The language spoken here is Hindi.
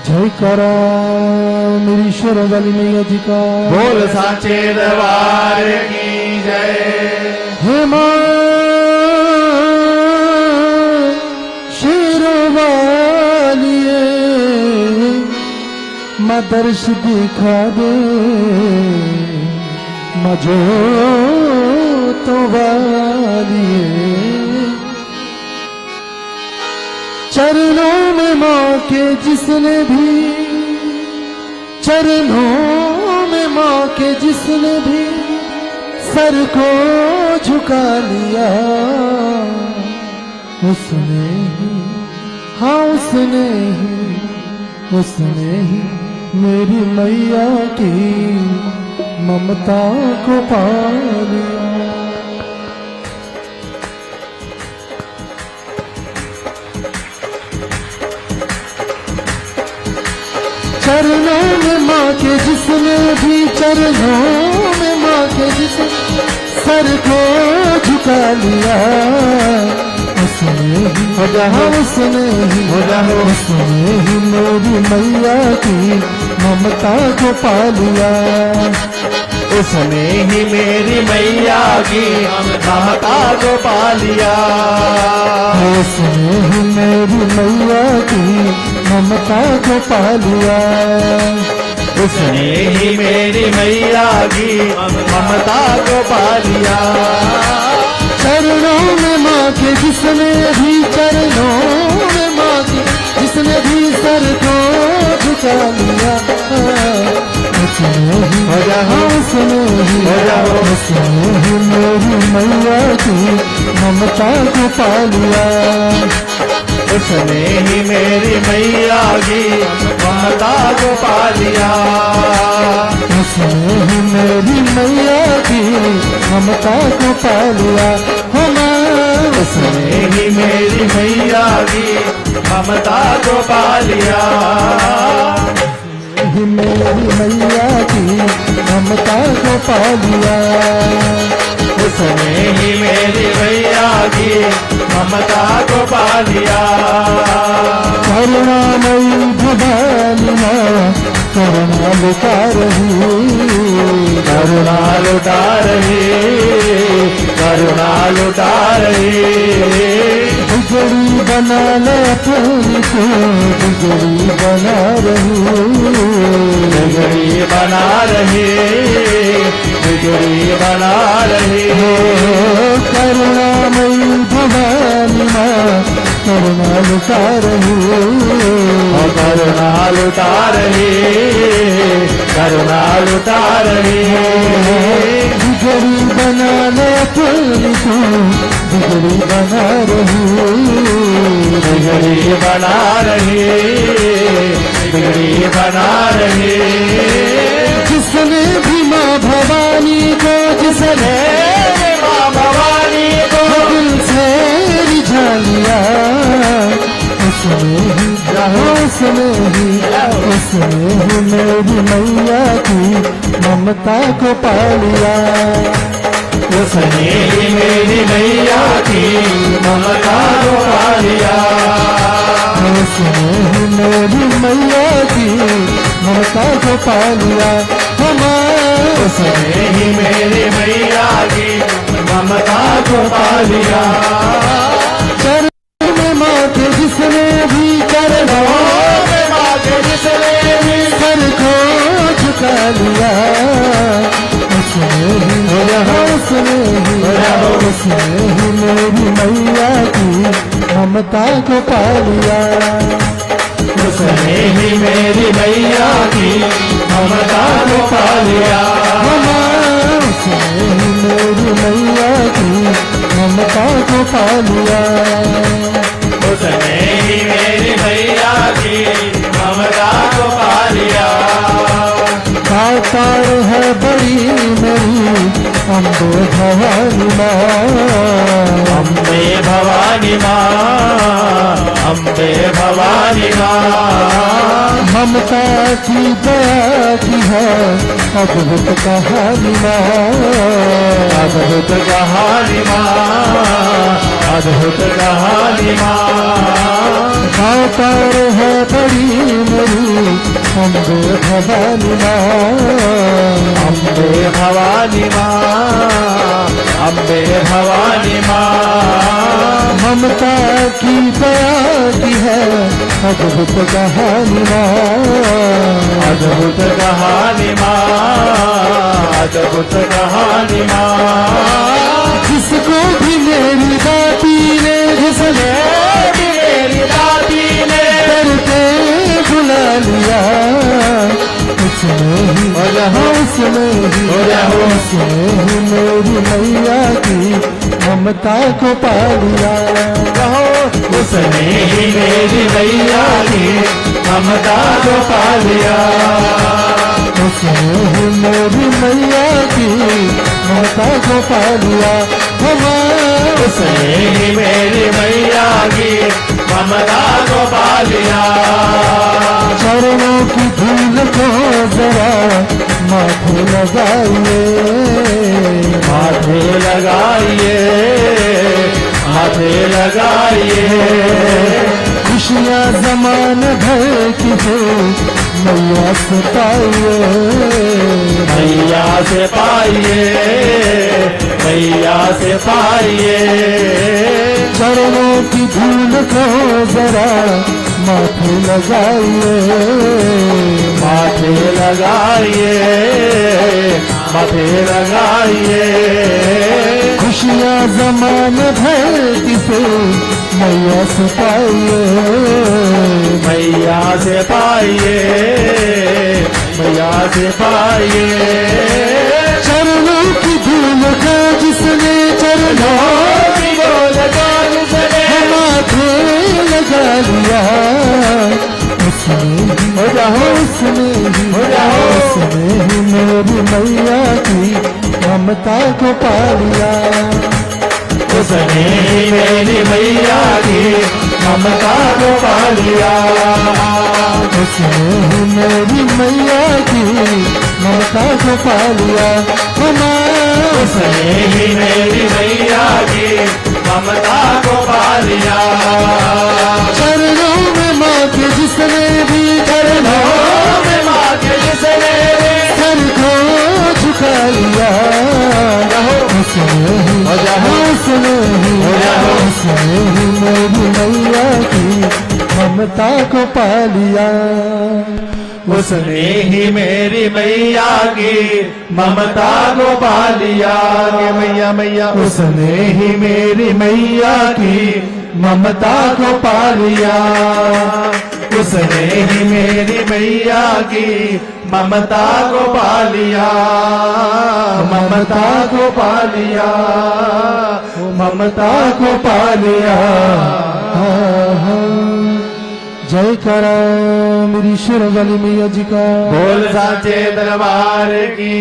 जयकारा मेरी शेरों वाली मैया जी का। बोल साचे दरबार की जय। हे माँ शेरों वालिए, माँ दर्श दिखा दे, माँ जो तो वालिए। चरणों में माँ के जिसने भी, चरणों में माँ के जिसने भी सर को झुका लिया, उसने ही, हाँ उसने ही मेरी मैया की ममता को पा लिया। चरणों में माँ के जिसने भी, चरणों में माँ के जिसने सर को झुका लिया, उसने ही हो जहाँ, उसने ही हो जहाँ, उसने ही मेरी मैया की ममता को पा लिया। उसने ही मेरी मैया की ममता को पा लिया। उसने ही मेरी मैया की ममता को पा लिया। उसने ही मेरी मैया की ममता को पा लिया। चरणों में माँ के जिसने भी, चरणों में माँ के जिसने भी सर को झुका लिया, उसने ही हो जहाँ, उसने ही हो जहाँ, उसने ही मेरी मैया की ममता को पा लिया। उसने ही मेरी मैया की ममता को पा लिया। उसने ही मेरी मैया की ममता को पा लिया। उसने ही मेरी मैया की ममता को पा लिया। ही मेरी मैया की ममता को पा लिया। उसने ही मेरी मैया की ममता को पा लिया। करुणामयी भवानी माँ करुणा लुटा रही, करुणा लुटा रही, करुणा लुटा रही। बिगड़ी बना ले अपनी को, बिगड़ी बना रही, बिगड़ी बना रही, बिगड़ी बना रही। करुणामयी भवानी माँ करुणा लुटा रही, करुणा लुटा रही, करुणा लुटा रही। बिगड़ी बना ले अपनी को, बिगड़ी बना रही, बिगड़ी बना रही, बिगड़ी बना रही। जिसने भी माँ भवानी को, जिसने माँ भवानी को दिल से रिझा लिया, उसने ही उसने ही मेरी मैया की ममता को पा लिया। उसने ही मेरी मैया की ममता को पा लिया। उसने ही मेरी मैया की ममता को पा लिया। उसने ही मेरी मैया की ममता को पा लिया। चरणों में माँ के जिसने भी, चरणों में माँ के जिसने भी सर को झुका लिया, उसने ही हो जहाँ, उसने ही मेरी मैया की ममता को पा लिया। उसने ही मेरी मैया की ममता को पा लिया। उसने ही मेरी मैया की ममता को पा लिया। उसने ही मेरी मैया की ममता को पा लिया। साकार है बड़ी मेरी अम्बे भवानी माँ, अम्बे भवानी माँ, अम्बे भवानी माँ। ममता की दया की है अद्भुत कहानी माँ, अद्भुत कहानी माँ, अद्भुत कहानी माँ। अवतार है बड़ी मेरी अम्बे भवानी माँ, अम्बे भवानी माँ, अम्बे भवानी माँ। ममता की दया की है अद्भुत कहानी माँ, अद्भुत कहानी माँ, अद्भुत कहानी माँ। जिसको भी मेरी दाती ने घुसले मेरी दादी ने करके बुला लिया, उसने ही उसने ही मेरी मैया की ममता को पा लिया। कहो उसने ही मेरी मैया की ममता को पा लिया। उसने ही मेरी मैया की ममता को पा लिया। उसने ही मेरी मैया की ममता को पा लिया। चरणों की धूल को जरा माथे लगाइए, माथे लगाइए, माथे लगाइए। खुशियाँ जमान भर की हो मैया से पाइए, मैया से पाइए, मैया से पाइए। चरणों की धूल को जरा माथे लगाइए, माथे लगाइए, माथे लगाइए। खुशियाँ जमान भर की से मैया से पाइए, मैया से पाइए, मैया से पाइए। चरणों की धूल का जिसने चरणों की बोल गान सने माथे लगा लिया, उसने ही उसने ही मेरी मैया की ममता को पा लिया। उसने ही मेरी मैया की ममता को पा लिया। उसने ही मेरी मैया की ममता को पा लिया। उसने ही मेरी मैया की ममता को पा लिया। चरणों में माँ के जिसने भी चरणों में माँ के जिसने भी सर को झुका लिया, उसने ही मेरी मैया की ममता को पा लिया। उसने ही मेरी मैया की ममता को पा लिया। मैया मैया उसने ही मेरी मैया की ममता को पा लिया। उसने ही मेरी मैया की ममता को पा लिया, ममता को पा लिया, ममता को पा लिया। जय करा मेरी शेर वाली मैया जी का। बोल साचे दरबार की।